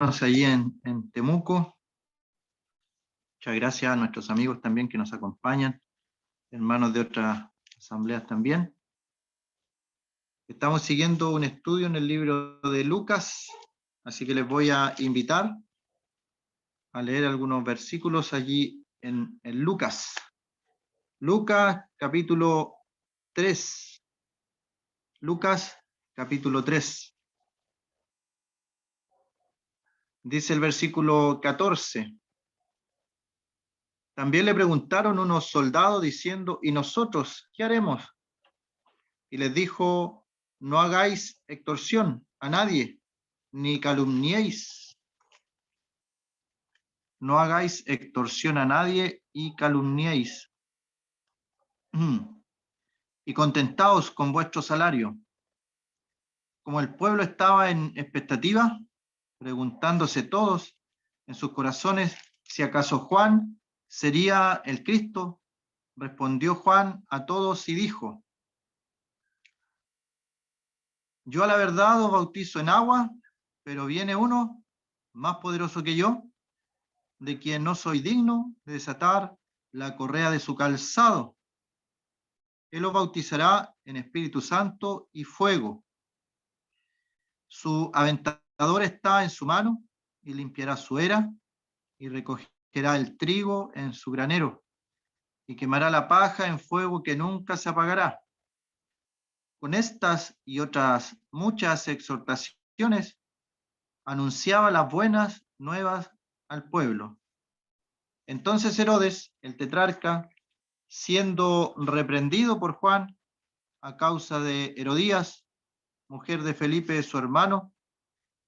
Allí en Temuco. Muchas gracias a nuestros amigos también que nos acompañan, hermanos de otras asambleas también. Estamos siguiendo un estudio en el libro de Lucas, así que les voy a invitar a leer algunos versículos allí en Lucas. Lucas capítulo 3. Lucas capítulo 3. Dice el versículo 14. También le preguntaron unos soldados diciendo, ¿y nosotros qué haremos? Y les dijo, no hagáis extorsión a nadie, ni calumniéis. No hagáis extorsión a nadie y calumniéis. Y contentaos con vuestro salario. Como el pueblo estaba en expectativa, preguntándose todos en sus corazones si acaso Juan sería el Cristo, respondió Juan a todos y dijo, yo a la verdad os bautizo en agua, pero viene uno más poderoso que yo, de quien no soy digno de desatar la correa de su calzado. Él os bautizará en Espíritu Santo y fuego. Su aventador está en su mano y limpiará su era y recogerá el trigo en su granero y quemará la paja en fuego que nunca se apagará. Con estas y otras muchas exhortaciones anunciaba las buenas nuevas al pueblo. Entonces Herodes, el tetrarca, siendo reprendido por Juan a causa de Herodías, mujer de Felipe su hermano,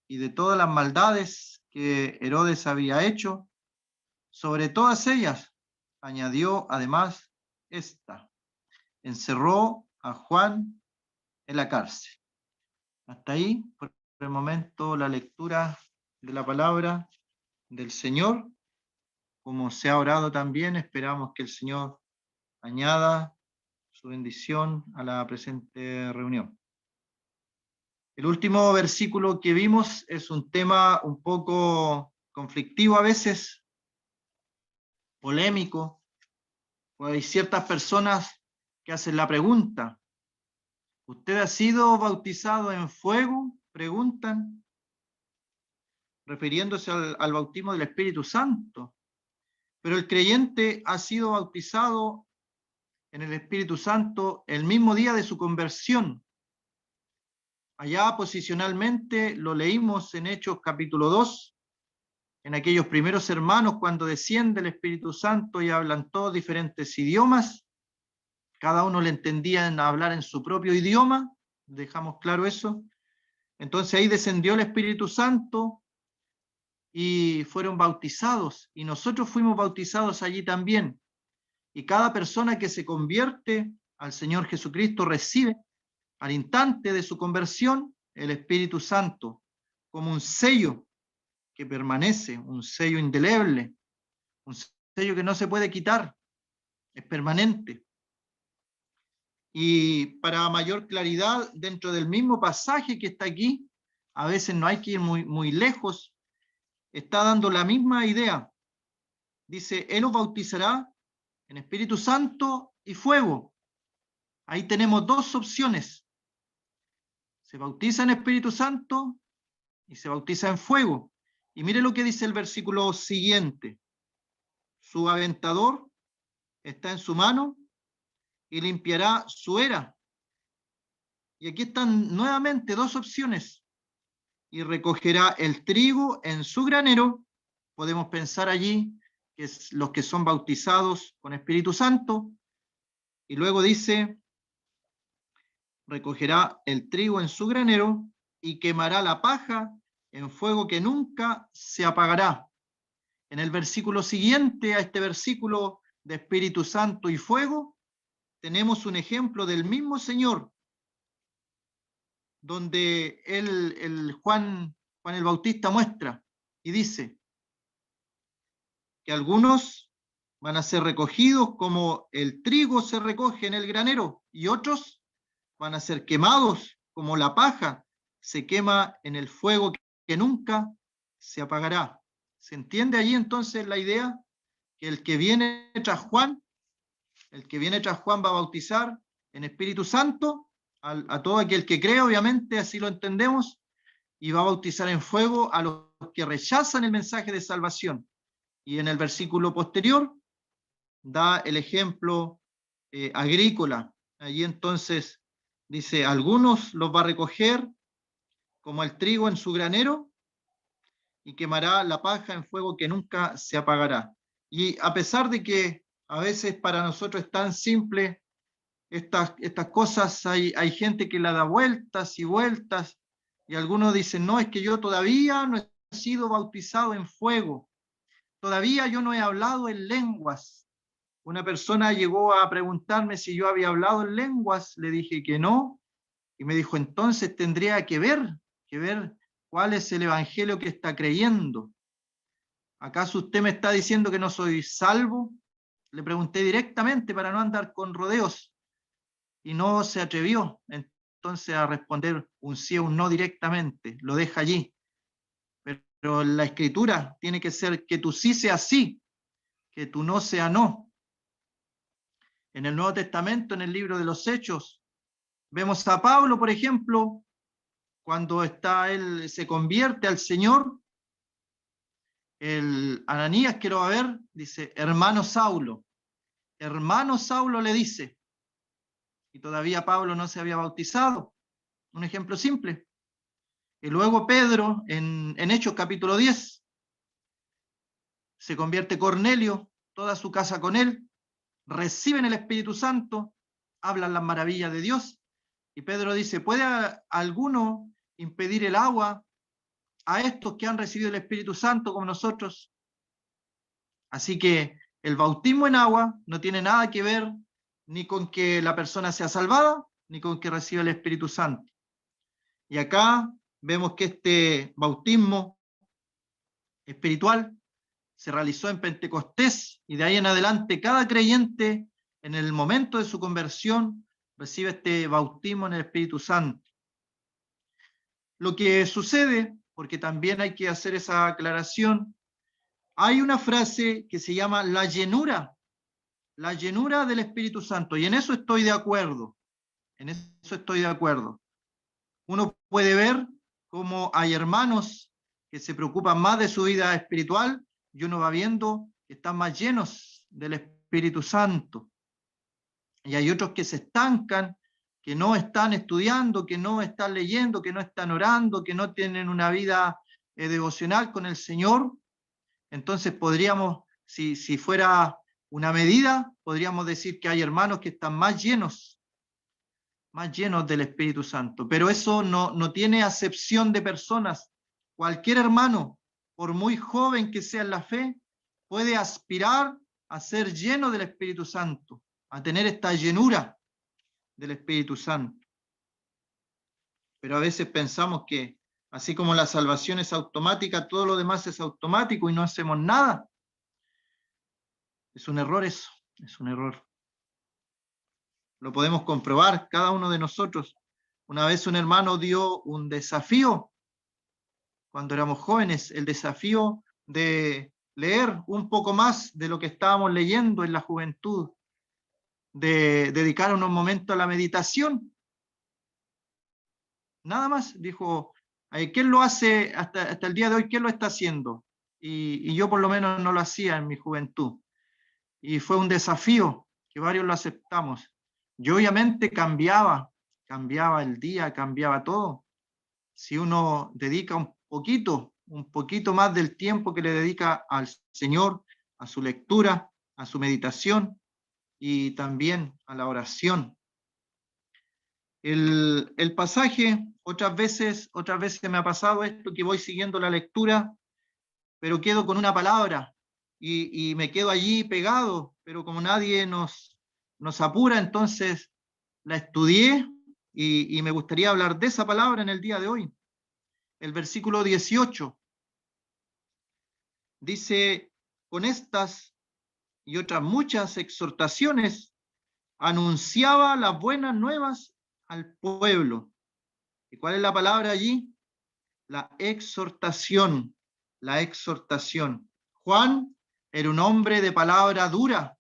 y de todas las maldades que Herodes había hecho, sobre todas ellas añadió además esta, encerró a Juan en la cárcel. Hasta ahí, por el momento, la lectura de la palabra del Señor. Como se ha orado también, esperamos que el Señor añada su bendición a la presente reunión. El último versículo que vimos es un tema un poco conflictivo a veces, polémico, pues hay ciertas personas que hacen la pregunta, ¿usted ha sido bautizado en fuego? Preguntan, refiriéndose al bautismo del Espíritu Santo. Pero el creyente ha sido bautizado en el Espíritu Santo el mismo día de su conversión. Allá posicionalmente lo leímos en Hechos capítulo 2, en aquellos primeros hermanos cuando desciende el Espíritu Santo y hablan todos diferentes idiomas. Cada uno le entendía en hablar en su propio idioma, dejamos claro eso. Entonces ahí descendió el Espíritu Santo y fueron bautizados, y nosotros fuimos bautizados allí también. Y cada persona que se convierte al Señor Jesucristo recibe al instante de su conversión el Espíritu Santo como un sello que permanece, un sello indeleble, un sello que no se puede quitar, es permanente. Y para mayor claridad, dentro del mismo pasaje que está aquí, a veces no hay que ir muy lejos, está dando la misma idea. Dice, Él os bautizará en Espíritu Santo y fuego. Ahí tenemos dos opciones. Se bautiza en Espíritu Santo y se bautiza en fuego. Y mire lo que dice el versículo siguiente. Su aventador está en su mano y limpiará su era. Y aquí están nuevamente dos opciones. Y recogerá el trigo en su granero. Podemos pensar allí que es los que son bautizados con Espíritu Santo. Y luego dice, recogerá el trigo en su granero y quemará la paja en fuego que nunca se apagará. En el versículo siguiente a este versículo de Espíritu Santo y fuego, tenemos un ejemplo del mismo Señor, donde Juan el Bautista muestra y dice que algunos van a ser recogidos como el trigo se recoge en el granero y otros van a ser quemados como la paja se quema en el fuego que nunca se apagará. ¿Se entiende allí entonces la idea? Que el que viene tras Juan, va a bautizar en Espíritu Santo a todo aquel que cree, obviamente, así lo entendemos, y va a bautizar en fuego a los que rechazan el mensaje de salvación. Y en el versículo posterior da el ejemplo agrícola. Allí entonces dice, algunos los va a recoger como el trigo en su granero y quemará la paja en fuego que nunca se apagará. Y a pesar de que a veces para nosotros es tan simple estas cosas, hay gente que la da vueltas y vueltas, y algunos dicen, no, es que yo todavía no he sido bautizado en fuego, todavía yo no he hablado en lenguas. Una persona llegó a preguntarme si yo había hablado en lenguas, le dije que no, y me dijo, entonces tendría que ver cuál es el evangelio que está creyendo. ¿Acaso usted me está diciendo que no soy salvo? Le pregunté directamente para no andar con rodeos, y no se atrevió entonces a responder un sí o un no directamente, lo deja allí. Pero la escritura tiene que ser que tu sí sea sí, que tu no sea no. En el Nuevo Testamento, en el libro de los Hechos, vemos a Pablo, por ejemplo, cuando él se convierte al Señor, el Ananías que lo va a ver, dice, hermano Saulo le dice, y todavía Pablo no se había bautizado. Un ejemplo simple. Y luego Pedro, en Hechos capítulo 10, se convierte Cornelio, toda su casa con él, reciben el Espíritu Santo, hablan las maravillas de Dios, y Pedro dice, ¿puede alguno impedir el agua a estos que han recibido el Espíritu Santo como nosotros? Así que el bautismo en agua no tiene nada que ver ni con que la persona sea salvada, ni con que reciba el Espíritu Santo. Y acá vemos que este bautismo espiritual se realizó en Pentecostés, y de ahí en adelante cada creyente en el momento de su conversión recibe este bautismo en el Espíritu Santo. Lo que sucede, porque también hay que hacer esa aclaración, hay una frase que se llama la llenura del Espíritu Santo, y en eso estoy de acuerdo, Uno puede ver cómo hay hermanos que se preocupan más de su vida espiritual, y uno va viendo que están más llenos del Espíritu Santo. Y hay otros que se estancan, que no están estudiando, que no están leyendo, que no están orando, que no tienen una vida devocional con el Señor. Entonces podríamos, si fuera una medida, podríamos decir que hay hermanos que están más llenos del Espíritu Santo. Pero eso no tiene acepción de personas. Cualquier hermano, por muy joven que sea en la fe, puede aspirar a ser lleno del Espíritu Santo, a tener esta llenura del Espíritu Santo. Pero a veces pensamos que así como la salvación es automática, todo lo demás es automático y no hacemos nada. Es un error eso, es un error. Lo podemos comprobar cada uno de nosotros. Una vez un hermano dio un desafío, cuando éramos jóvenes, el desafío de leer un poco más de lo que estábamos leyendo en la juventud, de dedicar unos momentos a la meditación. Nada más, dijo, ¿quién lo hace hasta el día de hoy? ¿Quién lo está haciendo? Y yo por lo menos no lo hacía en mi juventud. Y fue un desafío que varios lo aceptamos. Yo obviamente cambiaba el día, cambiaba todo. Si uno dedica un poquito más del tiempo que le dedica al Señor, a su lectura, a su meditación y también a la oración. El pasaje, otras veces me ha pasado esto, que voy siguiendo la lectura, pero quedo con una palabra y me quedo allí pegado, pero como nadie nos apura, entonces la estudié y me gustaría hablar de esa palabra en el día de hoy. El versículo 18 dice, con estas y otras muchas exhortaciones anunciaba las buenas nuevas al pueblo. ¿Y cuál es la palabra allí? La exhortación. la exhortación. Juan era un hombre de palabra dura,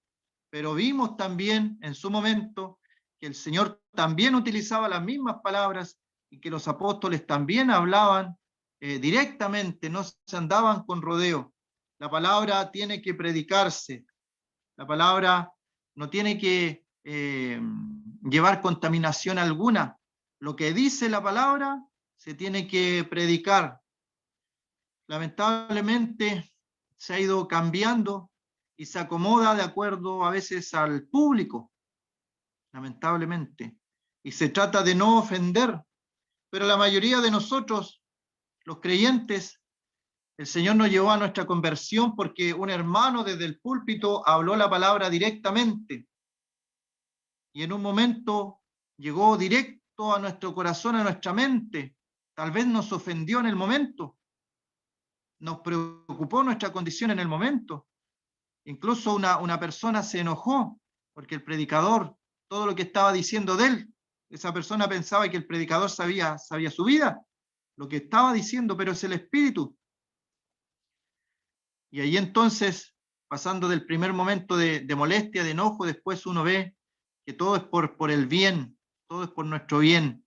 pero vimos también en su momento que el Señor también utilizaba las mismas palabras y que los apóstoles también hablaban directamente, no se andaban con rodeo. La palabra tiene que predicarse, la palabra no tiene que llevar contaminación alguna. Lo que dice la palabra se tiene que predicar. Lamentablemente se ha ido cambiando y se acomoda de acuerdo a veces al público, lamentablemente. Y se trata de no ofender, pero la mayoría de nosotros, los creyentes, el Señor nos llevó a nuestra conversión porque un hermano desde el púlpito habló la palabra directamente y en un momento llegó directo a nuestro corazón, a nuestra mente. Tal vez nos ofendió en el momento, nos preocupó nuestra condición en el momento. Incluso una persona se enojó porque el predicador, todo lo que estaba diciendo de él, esa persona pensaba que el predicador sabía su vida, lo que estaba diciendo, pero es el Espíritu. Y ahí entonces, pasando del primer momento de molestia, de enojo, después uno ve que todo es por el bien, todo es por nuestro bien.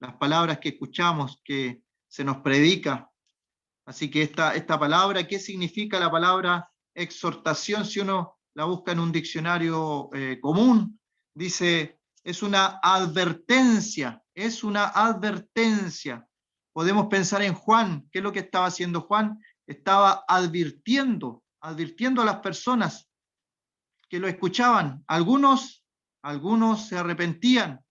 Las palabras que escuchamos, que se nos predica. Así que esta palabra, ¿qué significa la palabra exhortación? Si uno la busca en un diccionario común, dice, es una advertencia, es una advertencia. Podemos pensar en Juan, ¿qué es lo que estaba haciendo Juan? Estaba advirtiendo a las personas que lo escuchaban. Algunos se arrepentían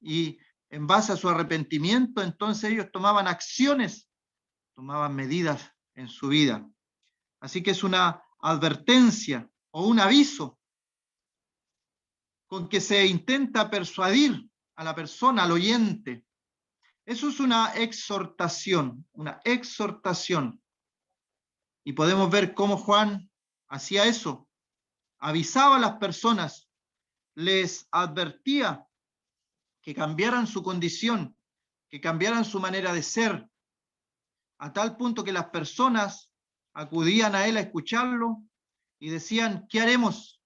y en base a su arrepentimiento, entonces ellos tomaban acciones, tomaban medidas en su vida. Así que es una advertencia o un aviso con que se intenta persuadir a la persona, al oyente. Eso es una exhortación, una exhortación. Y podemos ver cómo Juan hacía eso. Avisaba a las personas, les advertía que cambiaran su condición, que cambiaran su manera de ser, a tal punto que las personas acudían a él a escucharlo y decían, ¿qué haremos?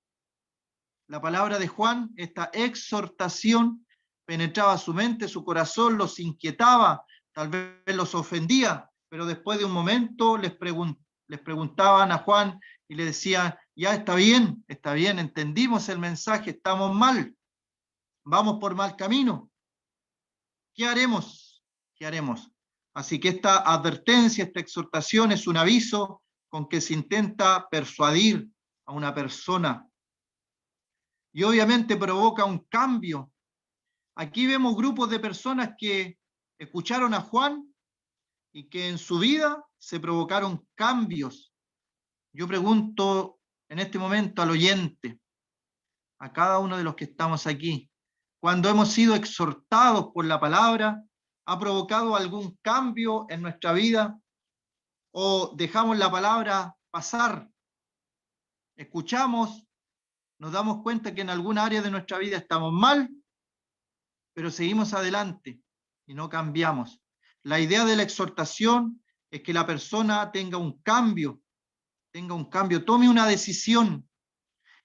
La palabra de Juan, esta exhortación, penetraba su mente, su corazón, los inquietaba, tal vez los ofendía, pero después de un momento les preguntaban a Juan y le decían, ya está bien, entendimos el mensaje, estamos mal, vamos por mal camino. ¿Qué haremos? ¿Qué haremos? Así que esta advertencia, esta exhortación es un aviso con que se intenta persuadir a una persona y obviamente provoca un cambio. Aquí vemos grupos de personas que escucharon a Juan y que en su vida se provocaron cambios. Yo pregunto en este momento al oyente, a cada uno de los que estamos aquí, cuando hemos sido exhortados por la palabra, ¿ha provocado algún cambio en nuestra vida? ¿O dejamos la palabra pasar? Escuchamos, nos damos cuenta que en alguna área de nuestra vida estamos mal, pero seguimos adelante y no cambiamos. La idea de la exhortación es que la persona tenga un cambio, tome una decisión.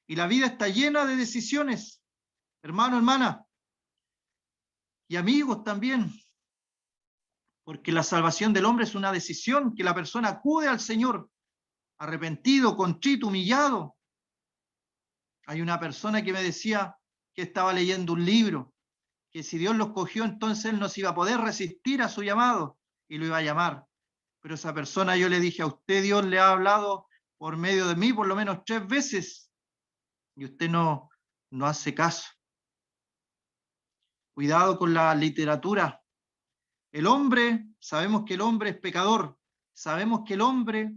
Y la vida está llena de decisiones, hermano, hermana, y amigos también, porque la salvación del hombre es una decisión, que la persona acude al Señor, arrepentido, contrito, humillado. Hay una persona que me decía que estaba leyendo un libro, que si Dios lo escogió, entonces él no se iba a poder resistir a su llamado y lo iba a llamar. Pero esa persona, yo le dije, a usted Dios le ha hablado por medio de mí por lo menos 3 veces y usted no hace caso. Cuidado con la literatura. El hombre, sabemos que el hombre es pecador, sabemos que el hombre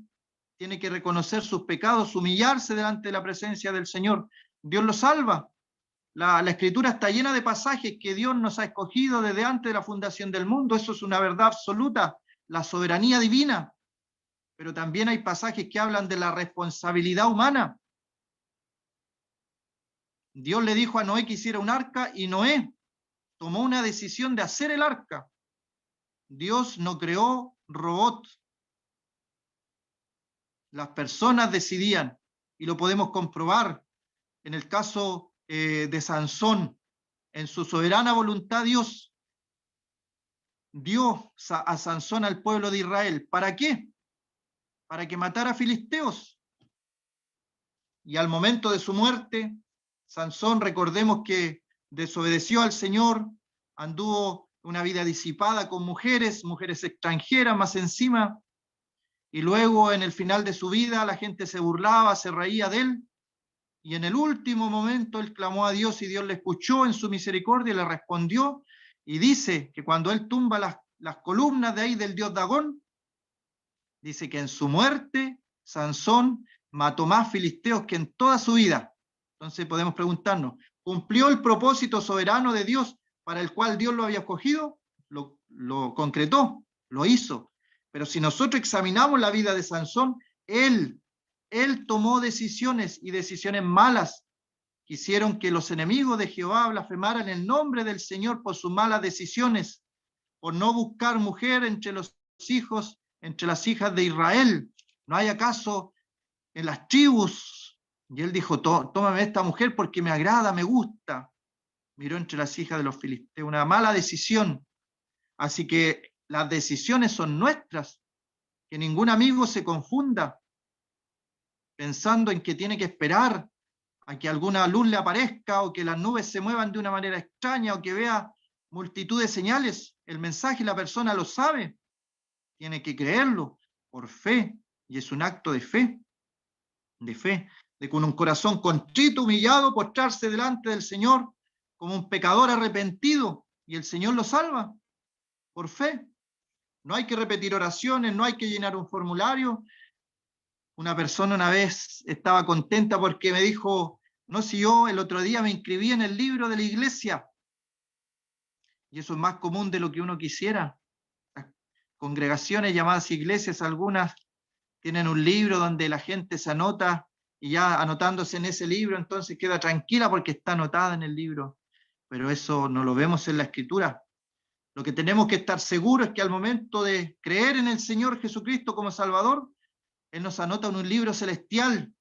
tiene que reconocer sus pecados, humillarse delante de la presencia del Señor. Dios lo salva. La Escritura está llena de pasajes que Dios nos ha escogido desde antes de la fundación del mundo. Eso es una verdad absoluta, la soberanía divina. Pero también hay pasajes que hablan de la responsabilidad humana. Dios le dijo a Noé que hiciera un arca y Noé tomó una decisión de hacer el arca. Dios no creó robots. Las personas decidían, y lo podemos comprobar en el caso de Sansón. En su soberana voluntad Dios dio a Sansón al pueblo de Israel. ¿Para qué? Para que matara a filisteos. Y al momento de su muerte, Sansón, recordemos que desobedeció al Señor, anduvo una vida disipada con mujeres extranjeras más encima, y luego en el final de su vida la gente se burlaba, se reía de él, y en el último momento él clamó a Dios y Dios le escuchó en su misericordia y le respondió, y dice que cuando él tumba las columnas de ahí del dios Dagón, dice que en su muerte Sansón mató más filisteos que en toda su vida. Entonces podemos preguntarnos, ¿cumplió el propósito soberano de Dios para el cual Dios lo había escogido? Lo concretó, lo hizo. Pero si nosotros examinamos la vida de Sansón, él tomó decisiones y decisiones malas que hicieron que los enemigos de Jehová blasfemaran el nombre del Señor por sus malas decisiones, por no buscar mujer entre los hijos, entre las hijas de Israel. ¿No hay acaso en las tribus? Y él dijo, tómame esta mujer porque me agrada, me gusta. Miró entre las hijas de los filisteos, una mala decisión. Así que las decisiones son nuestras. Que ningún amigo se confunda pensando en que tiene que esperar a que alguna luz le aparezca o que las nubes se muevan de una manera extraña o que vea multitud de señales. El mensaje la persona lo sabe. Tiene que creerlo por fe, y es un acto de fe, de con un corazón contrito, humillado, postrarse delante del Señor como un pecador arrepentido, y el Señor lo salva por fe. No hay que repetir oraciones, no hay que llenar un formulario. Una persona una vez estaba contenta porque me dijo, no, si yo el otro día me inscribí en el libro de la iglesia, y eso es más común de lo que uno quisiera. Congregaciones llamadas iglesias, algunas tienen un libro donde la gente se anota y ya anotándose en ese libro, entonces queda tranquila porque está anotada en el libro. Pero eso no lo vemos en la Escritura. Lo que tenemos que estar seguros es que al momento de creer en el Señor Jesucristo como Salvador, Él nos anota en un libro celestial,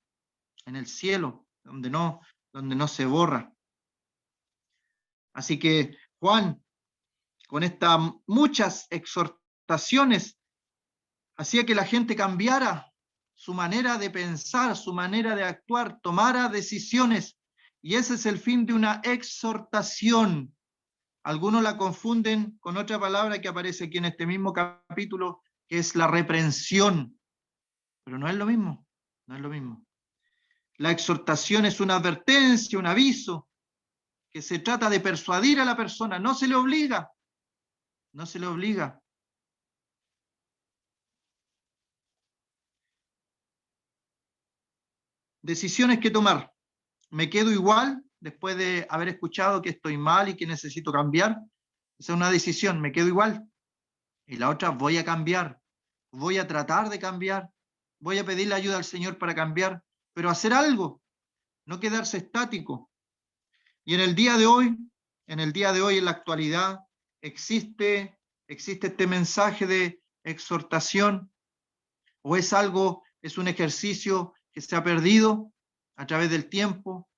en el cielo, donde no se borra. Así que Juan, con estas muchas exhortaciones, hacía que la gente cambiara su manera de pensar, su manera de actuar, tomara decisiones. Y ese es el fin de una exhortación. Algunos la confunden con otra palabra que aparece aquí en este mismo capítulo, que es la reprensión. Pero no es lo mismo, no es lo mismo. La exhortación es una advertencia, un aviso, que se trata de persuadir a la persona, no se le obliga, no se le obliga. Decisiones que tomar. ¿Me quedo igual después de haber escuchado que estoy mal y que necesito cambiar? Esa es una decisión, me quedo igual. Y la otra, voy a cambiar, voy a tratar de cambiar, voy a pedirle ayuda al Señor para cambiar, pero hacer algo, no quedarse estático. Y en el día de hoy, en la actualidad, existe este mensaje de exhortación, o es un ejercicio que se ha perdido a través del tiempo.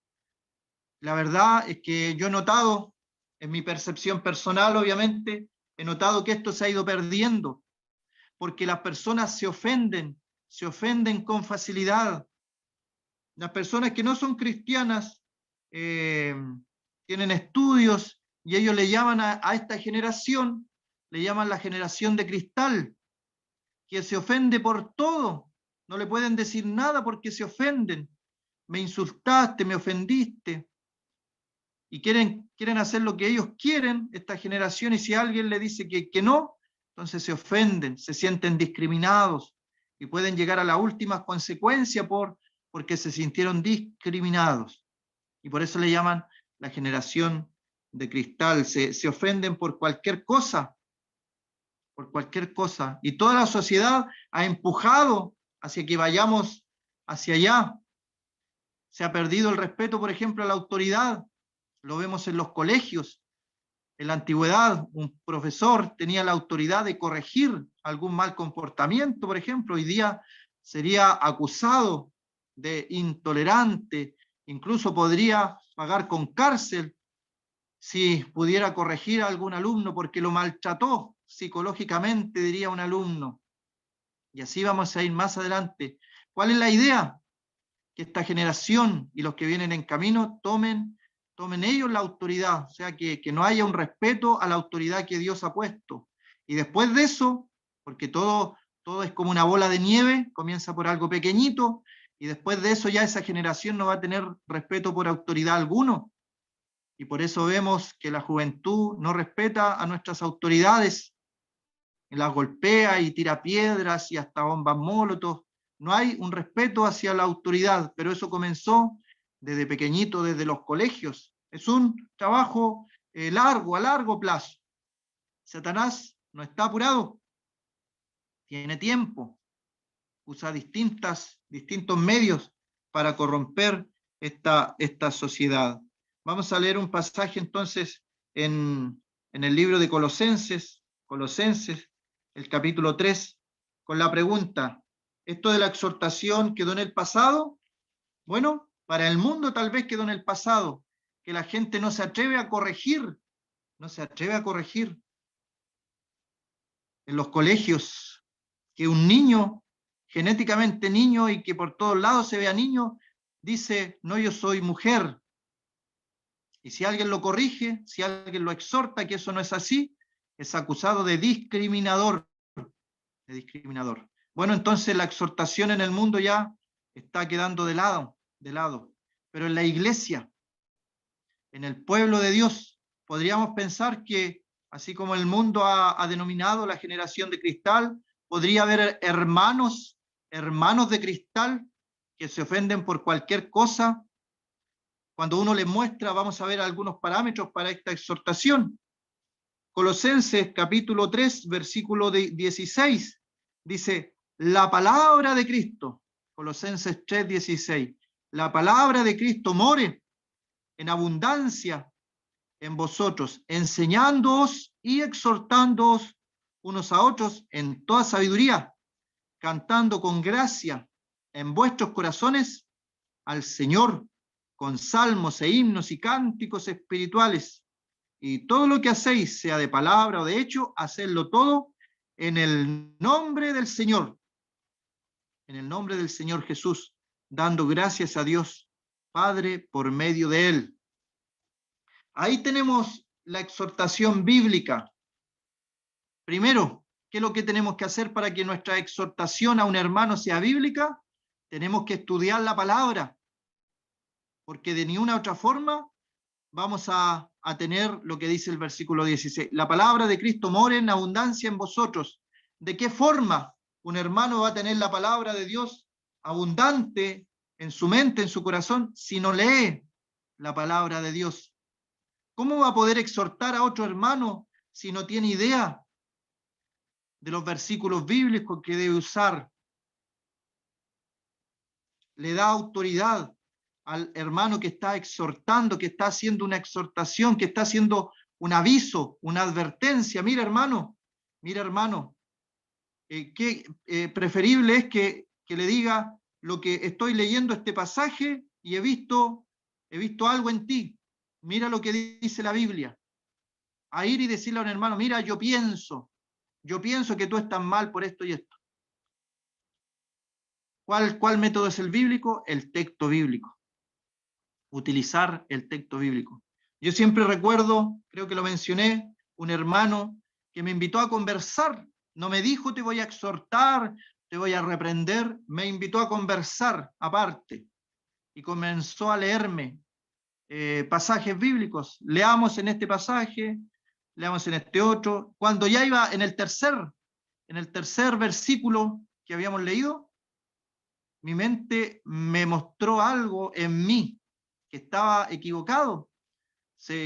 La verdad es que yo he notado, en mi percepción personal, obviamente, he notado que esto se ha ido perdiendo, porque las personas se ofenden con facilidad. Las personas que no son cristianas tienen estudios y ellos le llaman a esta generación, le llaman la generación de cristal, que se ofende por todo. No le pueden decir nada porque se ofenden. Me insultaste, me ofendiste. Y quieren hacer lo que ellos quieren, esta generación, y si alguien le dice que no, entonces se ofenden, se sienten discriminados y pueden llegar a la última consecuencia porque se sintieron discriminados. Y por eso le llaman la generación de cristal. Se ofenden por cualquier cosa, y toda la sociedad ha empujado hacia que vayamos hacia allá. Se ha perdido el respeto, por ejemplo, a la autoridad. Lo vemos en los colegios. En la antigüedad, un profesor tenía la autoridad de corregir algún mal comportamiento, por ejemplo. Hoy día sería acusado de intolerante, incluso podría pagar con cárcel si pudiera corregir a algún alumno porque lo maltrató psicológicamente, diría un alumno. Y así vamos a ir más adelante. ¿Cuál es la idea? Que esta generación y los que vienen en camino tomen ellos la autoridad, o sea, que no haya un respeto a la autoridad que Dios ha puesto. Y después de eso, porque todo es como una bola de nieve, comienza por algo pequeñito, y después de eso ya esa generación no va a tener respeto por autoridad alguno. Y por eso vemos que la juventud no respeta a nuestras autoridades, las golpea y tira piedras y hasta bombas molotov. No hay un respeto hacia la autoridad, pero eso comenzó desde pequeñito, desde los colegios. Es un trabajo largo, a largo plazo. Satanás no está apurado, tiene tiempo, usa distintos medios para corromper esta sociedad. Vamos a leer un pasaje entonces en el libro de Colosenses, el capítulo 3, con la pregunta, ¿esto de la exhortación quedó en el pasado? Bueno, para el mundo tal vez quedó en el pasado, que la gente no se atreve a corregir, en los colegios, que un niño, genéticamente niño y que por todos lados se vea niño, dice, no, yo soy mujer. Y si alguien lo corrige, si alguien lo exhorta que eso no es así, es acusado de discriminador. Bueno, entonces la exhortación en el mundo ya está quedando de lado. Pero en la iglesia, en el pueblo de Dios, podríamos pensar que, así como el mundo ha denominado la generación de cristal, podría haber hermanos de cristal que se ofenden por cualquier cosa. Cuando uno les muestra, vamos a ver algunos parámetros para esta exhortación. Colosenses capítulo 3, versículo 16, dice, la palabra de Cristo, Colosenses 3, 16, la palabra de Cristo more en abundancia en vosotros, enseñándoos y exhortándoos unos a otros en toda sabiduría, cantando con gracia en vuestros corazones al Señor, con salmos e himnos y cánticos espirituales. Y todo lo que hacéis, sea de palabra o de hecho, hacedlo todo en el nombre del Señor, Jesús, dando gracias a Dios Padre por medio de él. Ahí tenemos la exhortación bíblica. Primero, ¿qué es lo que tenemos que hacer para que nuestra exhortación a un hermano sea bíblica? Tenemos que estudiar la palabra, porque de ninguna otra forma vamos a tener lo que dice el versículo 16. La palabra de Cristo more en abundancia en vosotros. ¿De qué forma un hermano va a tener la palabra de Dios abundante en su mente, en su corazón, si no lee la palabra de Dios? ¿Cómo va a poder exhortar a otro hermano si no tiene idea de los versículos bíblicos que debe usar? Le da autoridad al hermano que está exhortando, que está haciendo una exhortación, que está haciendo un aviso, una advertencia. Mira, hermano, qué preferible es que le diga lo que estoy leyendo este pasaje y he visto algo en ti. Mira lo que dice la Biblia. A ir y decirle a un hermano, mira, yo pienso que tú estás mal por esto y esto. ¿Cuál método es el bíblico? El texto bíblico. Utilizar el texto bíblico. Yo siempre recuerdo, creo que lo mencioné, un hermano que me invitó a conversar. No me dijo te voy a exhortar, te voy a reprender, me invitó a conversar aparte y comenzó a leerme pasajes bíblicos. Leamos en este pasaje, leamos en este otro. Cuando ya iba en el tercer versículo que habíamos leído, mi mente me mostró algo en mí que estaba equivocado,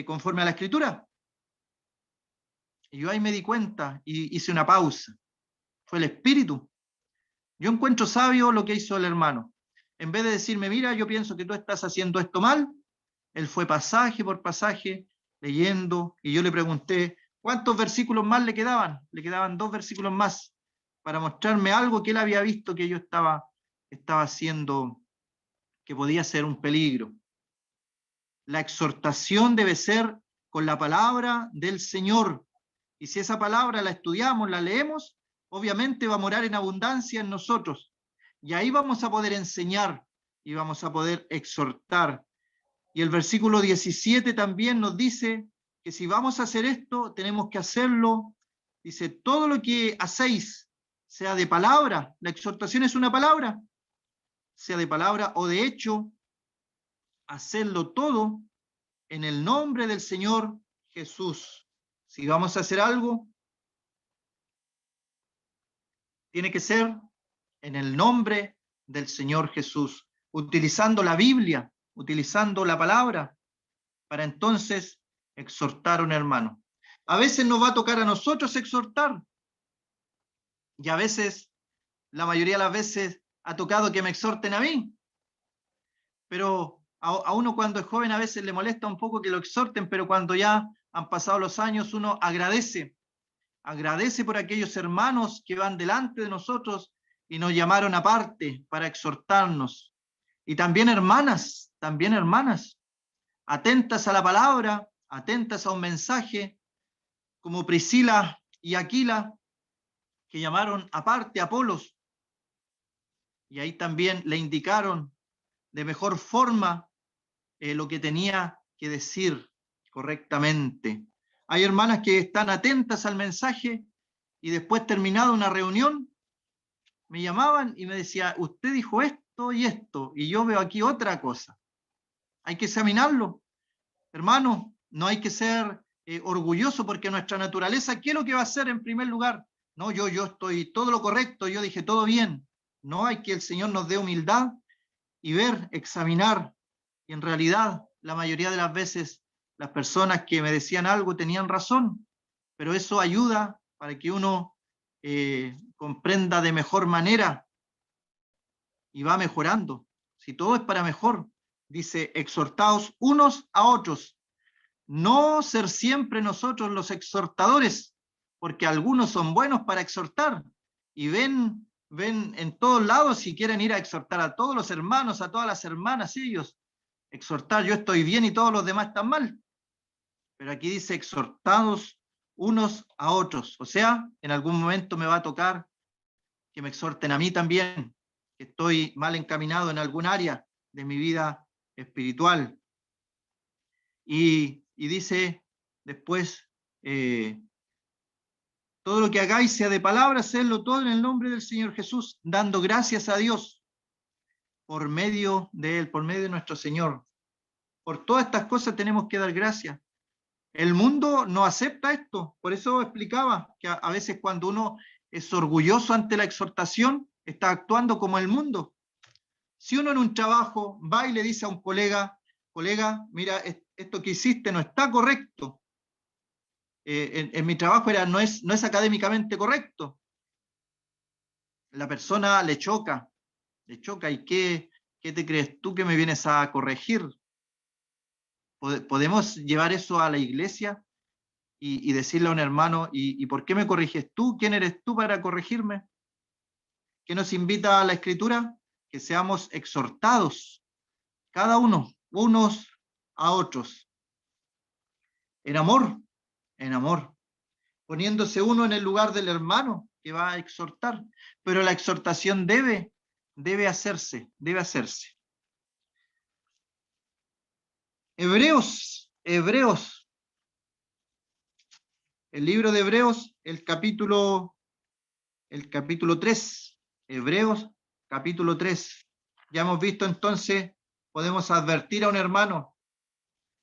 conforme a la Escritura. Y yo ahí me di cuenta y hice una pausa. Fue el Espíritu. Yo encuentro sabio lo que hizo el hermano. En vez de decirme, mira, yo pienso que tú estás haciendo esto mal, él fue pasaje por pasaje leyendo y yo le pregunté, ¿cuántos versículos más le quedaban? Le quedaban 2 versículos más. para mostrarme algo que él había visto que yo estaba haciendo, que podía ser un peligro. La exhortación debe ser con la palabra del Señor. Y si esa palabra la estudiamos, la leemos, obviamente va a morar en abundancia en nosotros. Y ahí vamos a poder enseñar y vamos a poder exhortar. Y el versículo 17 también nos dice que si vamos a hacer esto, tenemos que hacerlo. Dice, todo lo que hacéis, sea de palabra, la exhortación es una palabra, sea de palabra o de hecho, hacerlo todo en el nombre del Señor Jesús. Si vamos a hacer algo, tiene que ser en el nombre del Señor Jesús, utilizando la Biblia, utilizando la palabra, para entonces exhortar a un hermano. A veces nos va a tocar a nosotros exhortar, y a veces, la mayoría de las veces, ha tocado que me exhorten a mí, pero a uno cuando es joven a veces le molesta un poco que lo exhorten, pero cuando ya han pasado los años uno agradece por aquellos hermanos que van delante de nosotros y nos llamaron aparte para exhortarnos. Y también hermanas, atentas a la palabra, atentas a un mensaje, como Priscila y Aquila, que llamaron aparte a Apolos, y ahí también le indicaron de mejor forma lo que tenía que decir correctamente. Hay hermanas que están atentas al mensaje y después terminada una reunión, me llamaban y me decía, usted dijo esto y esto, y yo veo aquí otra cosa. Hay que examinarlo. Hermano, no hay que ser orgulloso porque nuestra naturaleza, ¿qué es lo que va a hacer en primer lugar? No, yo estoy todo lo correcto, yo dije todo bien. No, hay que el Señor nos dé humildad y ver, examinar. Y en realidad, la mayoría de las veces, las personas que me decían algo tenían razón, pero eso ayuda para que uno comprenda de mejor manera y va mejorando. Si todo es para mejor, dice, exhortaos unos a otros. No ser siempre nosotros los exhortadores, porque algunos son buenos para exhortar y ven en todos lados si quieren ir a exhortar a todos los hermanos, a todas las hermanas, ellos exhortar, yo estoy bien y todos los demás están mal. Pero aquí dice exhortados unos a otros. O sea, en algún momento me va a tocar que me exhorten a mí también, que estoy mal encaminado en algún área de mi vida espiritual. Y dice después, todo lo que hagáis sea de palabra, hacedlo todo en el nombre del Señor Jesús, dando gracias a Dios por medio de Él, por medio de nuestro Señor. Por todas estas cosas tenemos que dar gracias. El mundo no acepta esto, por eso explicaba que a veces cuando uno es orgulloso ante la exhortación, está actuando como el mundo. Si uno en un trabajo va y le dice a un colega, mira, esto que hiciste no está correcto, en mi trabajo no es académicamente correcto, la persona le choca, ¿y qué te crees tú que me vienes a corregir? ¿Podemos llevar eso a la iglesia y decirle a un hermano, ¿y por qué me corriges tú? ¿Quién eres tú para corregirme? ¿Qué nos invita a la Escritura? Que seamos exhortados, cada uno, unos a otros, en amor, poniéndose uno en el lugar del hermano que va a exhortar, pero la exhortación debe hacerse. Hebreos, el libro de Hebreos, el capítulo 3, Hebreos, capítulo 3. Ya hemos visto entonces, podemos advertir a un hermano,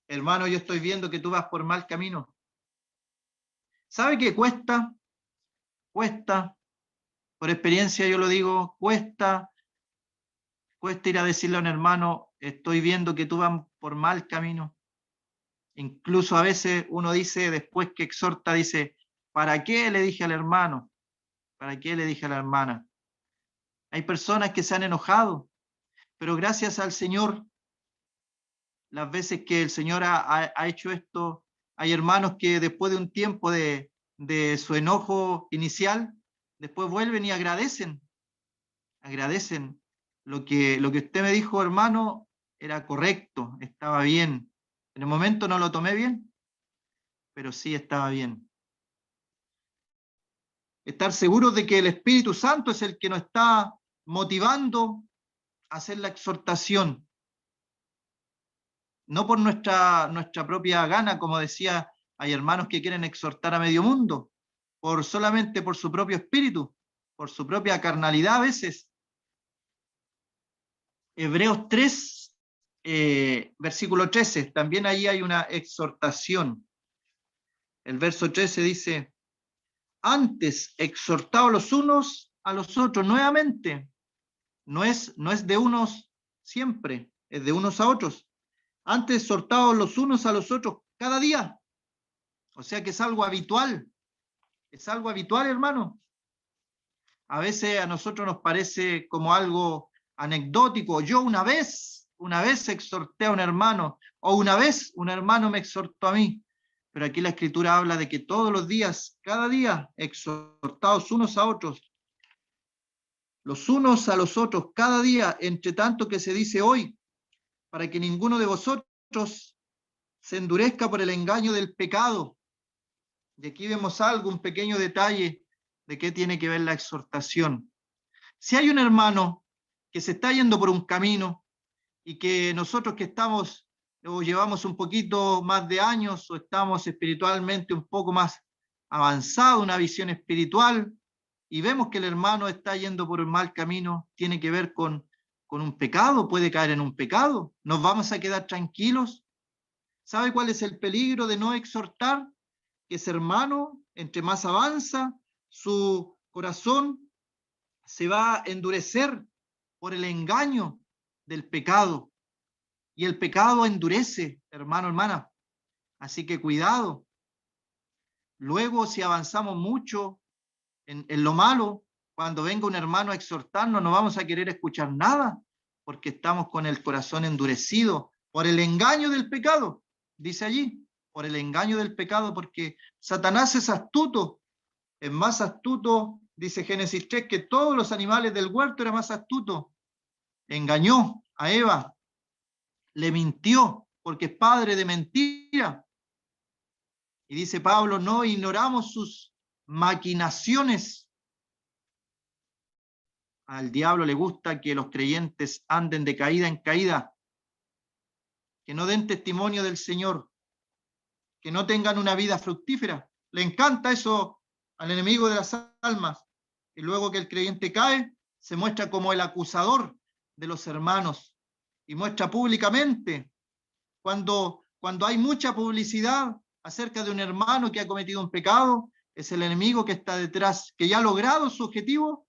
yo estoy viendo que tú vas por mal camino. ¿Sabe qué cuesta? Cuesta, por experiencia yo lo digo, cuesta ir a decirle a un hermano, estoy viendo que tú vas por mal camino. Incluso a veces uno dice, después que exhorta, dice, ¿para qué le dije al hermano? ¿Para qué le dije a la hermana? Hay personas que se han enojado, pero gracias al Señor, las veces que el Señor ha hecho esto, hay hermanos que después de un tiempo de su enojo inicial, después vuelven y agradecen lo que usted me dijo, hermano, era correcto, estaba bien. En el momento no lo tomé bien, pero sí estaba bien. Estar seguros de que el Espíritu Santo es el que nos está motivando a hacer la exhortación, no por nuestra propia gana, como decía, hay hermanos que quieren exhortar a medio mundo, solamente por su propio espíritu, por su propia carnalidad a veces. Hebreos 3, versículo 13, también ahí hay una exhortación. El verso 13 dice, antes exhortaos los unos a los otros nuevamente. No es de unos siempre, es de unos a otros. Antes exhortaos los unos a los otros cada día. O sea que es algo habitual. Es algo habitual, hermano. A veces a nosotros nos parece como algo anecdótico. Yo una vez exhorté a un hermano, o una vez un hermano me exhortó a mí. Pero aquí la Escritura habla de que todos los días, cada día, exhortados unos a otros, los unos a los otros, cada día, entre tanto que se dice hoy, para que ninguno de vosotros se endurezca por el engaño del pecado. Y aquí vemos algo, un pequeño detalle de qué tiene que ver la exhortación. Si hay un hermano que se está yendo por un camino y que nosotros que estamos o llevamos un poquito más de años o estamos espiritualmente un poco más avanzado, una visión espiritual, y vemos que el hermano está yendo por un mal camino, tiene que ver con un pecado, puede caer en un pecado, ¿nos vamos a quedar tranquilos? ¿Sabe cuál es el peligro de no exhortar? Que ese hermano, entre más avanza, su corazón se va a endurecer por el engaño del pecado. Y el pecado endurece, hermano, hermana. Así que cuidado. Luego, si avanzamos mucho en lo malo, cuando venga un hermano a exhortarnos, no vamos a querer escuchar nada, porque estamos con el corazón endurecido por el engaño del pecado, dice allí, por el engaño del pecado, porque Satanás es astuto, es más astuto, dice Génesis 3, que todos los animales del huerto, era más astuto. Engañó a Eva, le mintió, porque es padre de mentira. Y dice Pablo, no ignoramos sus maquinaciones. Al diablo le gusta que los creyentes anden de caída en caída, que no den testimonio del Señor, que no tengan una vida fructífera. Le encanta eso al enemigo de las almas. Y luego que el creyente cae, se muestra como el acusador de los hermanos y muestra públicamente cuando hay mucha publicidad acerca de un hermano que ha cometido un pecado, es el enemigo que está detrás, que ya ha logrado su objetivo,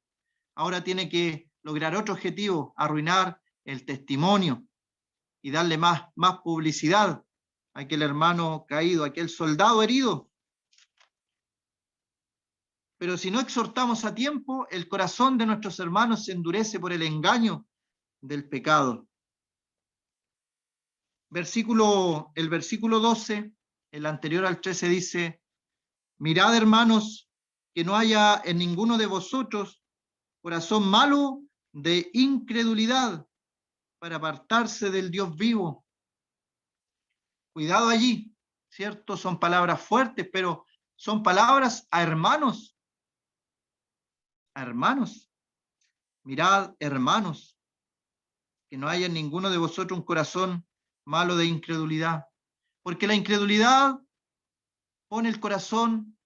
ahora tiene que lograr otro objetivo, arruinar el testimonio y darle más publicidad a aquel hermano caído, a aquel soldado herido. Pero si no exhortamos a tiempo, el corazón de nuestros hermanos se endurece por el engaño del pecado. El versículo 12, el anterior al 13 dice, mirad, hermanos, que no haya en ninguno de vosotros corazón malo de incredulidad para apartarse del Dios vivo. Cuidado allí, ¿cierto? Son palabras fuertes, pero son palabras a hermanos. A hermanos. Mirad, hermanos, que no haya en ninguno de vosotros un corazón malo de incredulidad. Porque la incredulidad pone el corazón,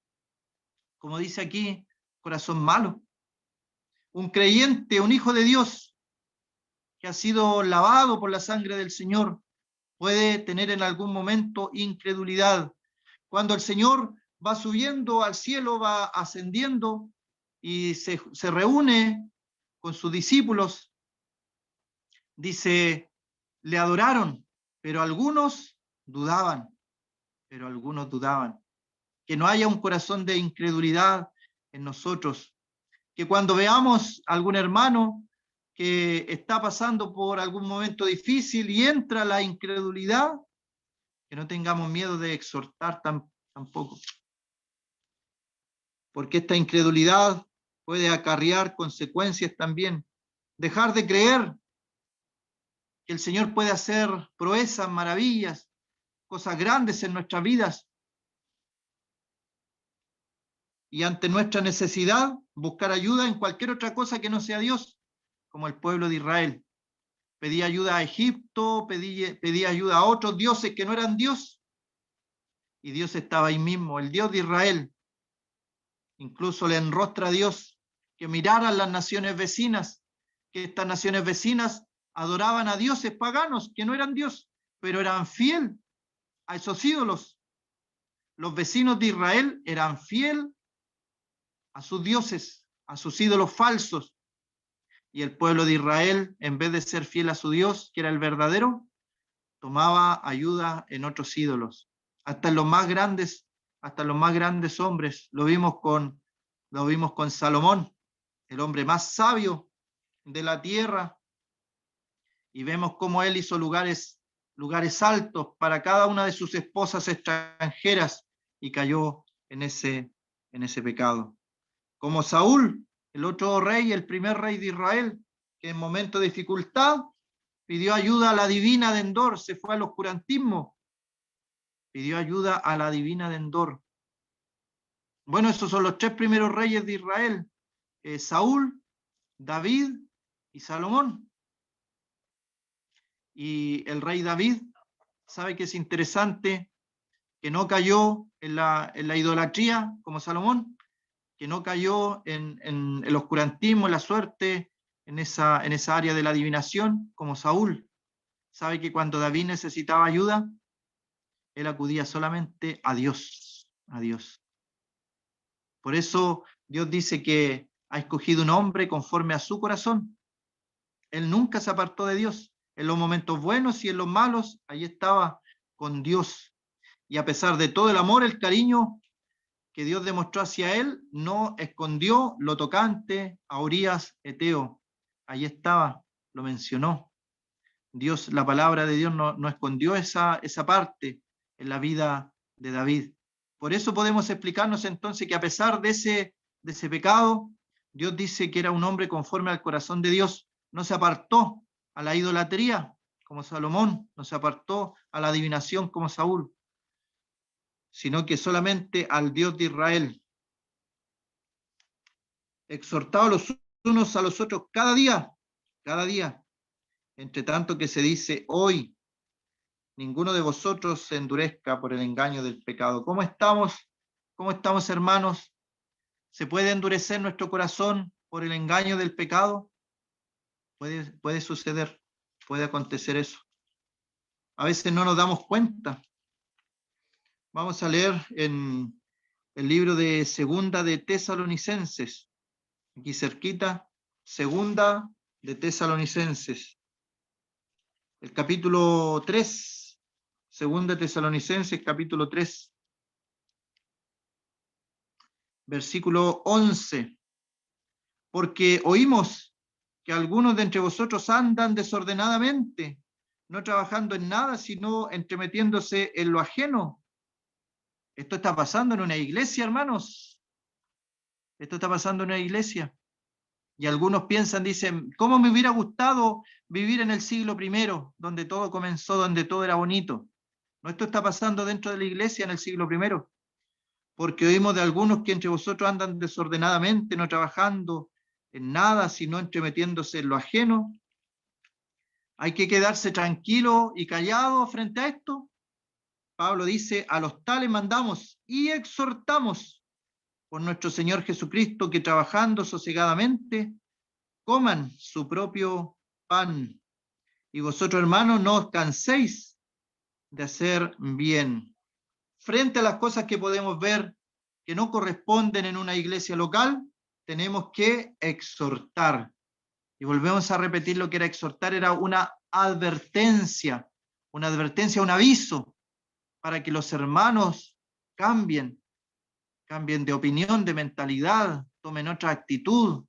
como dice aquí, corazón malo. Un creyente, un hijo de Dios, que ha sido lavado por la sangre del Señor, puede tener en algún momento incredulidad. Cuando el Señor va subiendo al cielo, va ascendiendo y se reúne con sus discípulos, dice, le adoraron, pero algunos dudaban, Que no haya un corazón de incredulidad en nosotros, que cuando veamos a algún hermano que está pasando por algún momento difícil y entra la incredulidad, que no tengamos miedo de exhortar tampoco. Porque esta incredulidad puede acarrear consecuencias también. Dejar de creer que el Señor puede hacer proezas, maravillas, cosas grandes en nuestras vidas. Y ante nuestra necesidad, buscar ayuda en cualquier otra cosa que no sea Dios, como el pueblo de Israel. Pedía ayuda a Egipto, pedía ayuda a otros dioses que no eran Dios. Y Dios estaba ahí mismo, el Dios de Israel. Incluso le enrostra a Dios que miraran las naciones vecinas, que estas naciones vecinas adoraban a dioses paganos que no eran Dios, pero eran fieles a esos ídolos. Los vecinos de Israel eran fieles a sus dioses, a sus ídolos falsos. Y el pueblo de Israel, en vez de ser fiel a su Dios, que era el verdadero, tomaba ayuda en otros ídolos. Hasta los más grandes hombres. Lo vimos con Salomón, el hombre más sabio de la tierra. Y vemos cómo él hizo lugares altos para cada una de sus esposas extranjeras y cayó en ese pecado. Como Saúl, el otro rey, el primer rey de Israel, que en momento de dificultad pidió ayuda a la divina de Endor, se fue al oscurantismo, pidió ayuda a la divina de Endor. Bueno, esos son los tres primeros reyes de Israel, Saúl, David y Salomón. Y el rey David, sabe que es interesante que no cayó en la idolatría como Salomón, que no cayó en el oscurantismo, en la suerte, en esa área de la adivinación como Saúl. Sabe que cuando David necesitaba ayuda, él acudía solamente a Dios, a Dios. Por eso Dios dice que ha escogido un hombre conforme a su corazón. Él nunca se apartó de Dios. En los momentos buenos y en los malos, ahí estaba con Dios. Y a pesar de todo el amor, el cariño que Dios demostró hacia él, no escondió lo tocante a Urías Eteo. Ahí estaba, lo mencionó. Dios, la palabra de Dios no escondió esa parte en la vida de David. Por eso podemos explicarnos entonces que a pesar de ese pecado, Dios dice que era un hombre conforme al corazón de Dios. No se apartó a la idolatría como Salomón, no se apartó a la adivinación como Saúl, sino que solamente al Dios de Israel. Exhortados los unos a los otros cada día, entre tanto que se dice hoy, ninguno de vosotros se endurezca por el engaño del pecado. ¿Cómo estamos? ¿Cómo estamos, hermanos? ¿Se puede endurecer nuestro corazón por el engaño del pecado? Puede suceder, puede acontecer eso. A veces no nos damos cuenta. Vamos a leer en el libro de Segunda de Tesalonicenses, aquí cerquita, Segunda de Tesalonicenses, el capítulo 3, Segunda de Tesalonicenses, capítulo 3, versículo 11. Porque oímos que algunos de entre vosotros andan desordenadamente, no trabajando en nada, sino entremetiéndose en lo ajeno. Esto está pasando en una iglesia, hermanos. Esto está pasando en una iglesia. Y algunos piensan, dicen, ¿cómo me hubiera gustado vivir en el siglo I, donde todo comenzó, donde todo era bonito? No, esto está pasando dentro de la iglesia en el siglo I. Porque oímos de algunos que entre vosotros andan desordenadamente, no trabajando en nada, sino entremetiéndose en lo ajeno. Hay que quedarse tranquilo y callado frente a esto. Pablo dice, a los tales mandamos y exhortamos por nuestro Señor Jesucristo que trabajando sosegadamente coman su propio pan. Y vosotros, hermanos, no os canséis de hacer bien. Frente a las cosas que podemos ver que no corresponden en una iglesia local, tenemos que exhortar. Y volvemos a repetir lo que era exhortar, era una advertencia, un aviso, para que los hermanos cambien de opinión, de mentalidad, tomen otra actitud,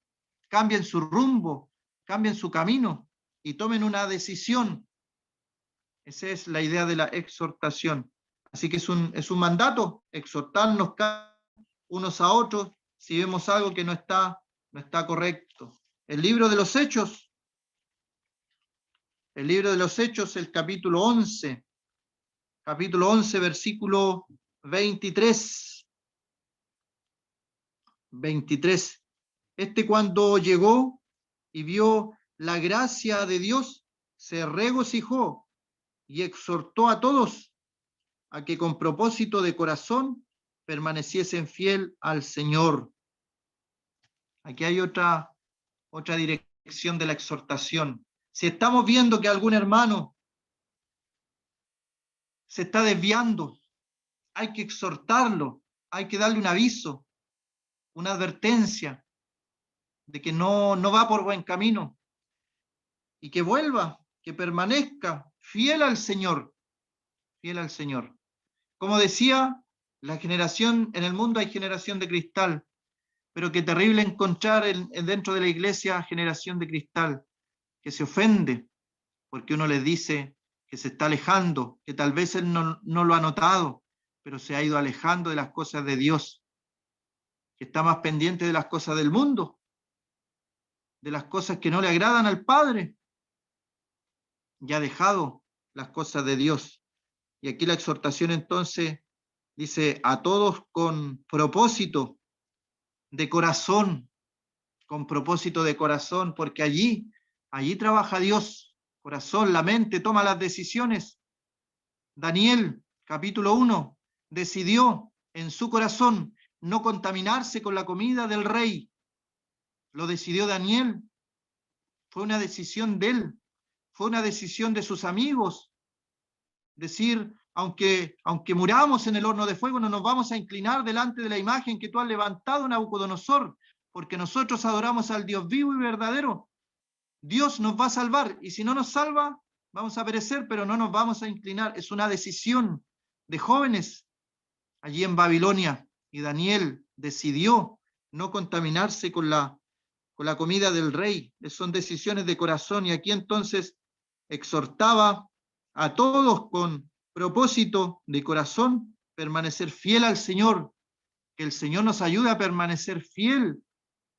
cambien su rumbo, cambien su camino y tomen una decisión. Esa es la idea de la exhortación. Así que es un mandato, exhortarnos unos a otros si vemos algo que no está no está correcto. El libro de los Hechos, el capítulo 11, versículo 23. 23. Cuando llegó y vio la gracia de Dios, se regocijó y exhortó a todos a que con propósito de corazón permaneciesen fiel al Señor. Aquí hay otra dirección de la exhortación. Si estamos viendo que algún hermano se está desviando, hay que exhortarlo, hay que darle un aviso, una advertencia de que no va por buen camino y que vuelva, que permanezca fiel al Señor, fiel al Señor. Como decía, en el mundo hay generación de cristal, pero qué terrible encontrar dentro de la iglesia generación de cristal que se ofende porque uno les dice que se está alejando, que tal vez él no lo ha notado, pero se ha ido alejando de las cosas de Dios, que está más pendiente de las cosas del mundo, de las cosas que no le agradan al Padre, y ha dejado las cosas de Dios. Y aquí la exhortación entonces dice a todos con propósito de corazón, porque allí trabaja Dios, corazón, la mente toma las decisiones. Daniel, capítulo 1, decidió en su corazón no contaminarse con la comida del rey. Lo decidió Daniel. Fue una decisión de él, fue una decisión de sus amigos. Decir, aunque muramos en el horno de fuego, no nos vamos a inclinar delante de la imagen que tú has levantado, Nabucodonosor, porque nosotros adoramos al Dios vivo y verdadero. Dios nos va a salvar, y si no nos salva, vamos a perecer, pero no nos vamos a inclinar. Es una decisión de jóvenes allí en Babilonia, y Daniel decidió no contaminarse con la comida del rey. Son decisiones de corazón, y aquí entonces exhortaba a todos con propósito de corazón permanecer fiel al Señor, que el Señor nos ayude a permanecer fiel.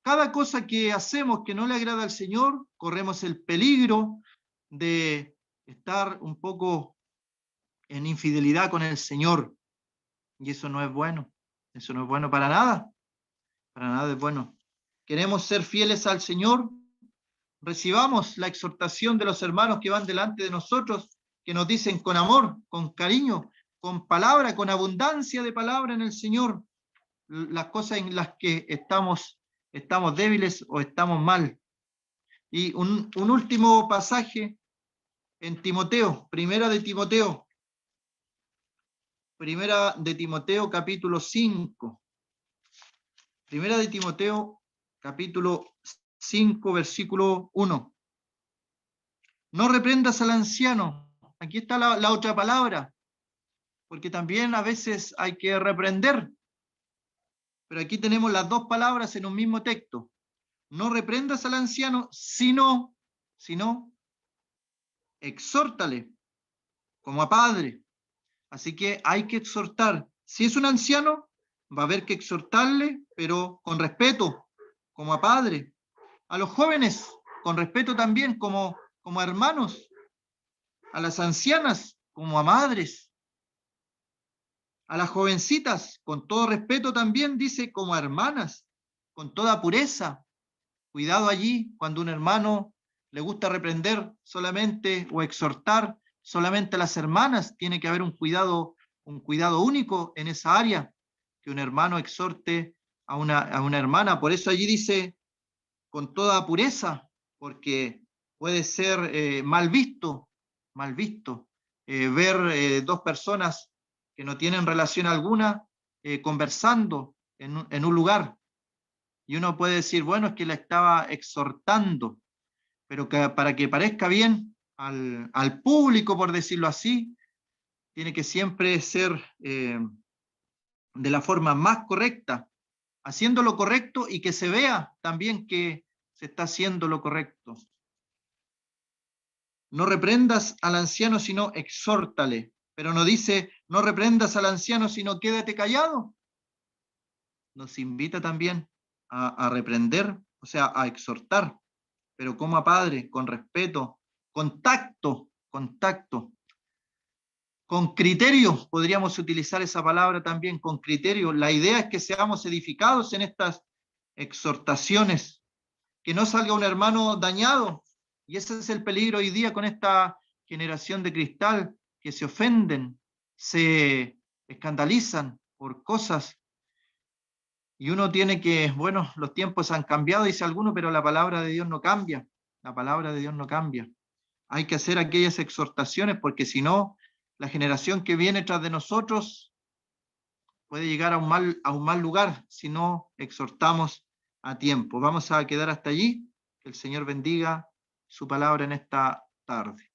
Cada cosa que hacemos que no le agrada al Señor, corremos el peligro de estar un poco en infidelidad con el Señor, y eso no es bueno, eso no es bueno para nada es bueno. Queremos ser fieles al Señor, recibamos la exhortación de los hermanos que van delante de nosotros, que nos dicen con amor, con cariño, con palabra, con abundancia de palabra en el Señor, las cosas en las que estamos débiles o estamos mal. Y un último pasaje en Timoteo, primera de Timoteo capítulo 5. Primera de Timoteo capítulo 5, versículo 1. No reprendas al anciano. Aquí está la otra palabra, porque también a veces hay que reprender. Pero aquí tenemos las dos palabras en un mismo texto. No reprendas al anciano, sino exhórtale como a padre. Así que hay que exhortar. Si es un anciano, va a haber que exhortarle, pero con respeto, como a padre. A los jóvenes, con respeto también, como a hermanos. A las ancianas, como a madres. A las jovencitas, con todo respeto también, dice, como a hermanas, con toda pureza. Cuidado allí cuando un hermano le gusta reprender solamente o exhortar solamente a las hermanas. Tiene que haber un cuidado único en esa área, que un hermano exhorte a una hermana. Por eso allí dice con toda pureza, porque puede ser mal visto ver dos personas que no tienen relación alguna conversando en un lugar. Y uno puede decir, bueno, es que la estaba exhortando, pero para que parezca bien al público, por decirlo así, tiene que siempre ser de la forma más correcta, haciendo lo correcto y que se vea también que se está haciendo lo correcto. No reprendas al anciano, sino exhórtale. Pero no dice, no reprendas al anciano, sino quédate callado. Nos invita también a reprender, o sea, a exhortar, pero como a padre, con respeto, con tacto, con criterio, podríamos utilizar esa palabra también, con criterio. La idea es que seamos edificados en estas exhortaciones, que no salga un hermano dañado, y ese es el peligro hoy día con esta generación de cristal, que se ofenden, se escandalizan por cosas. Y uno tiene que, bueno, los tiempos han cambiado, dice alguno, pero la palabra de Dios no cambia. La palabra de Dios no cambia. Hay que hacer aquellas exhortaciones porque si no, la generación que viene tras de nosotros puede llegar a un mal lugar si no exhortamos a tiempo. Vamos a quedar hasta allí. Que el Señor bendiga su palabra en esta tarde.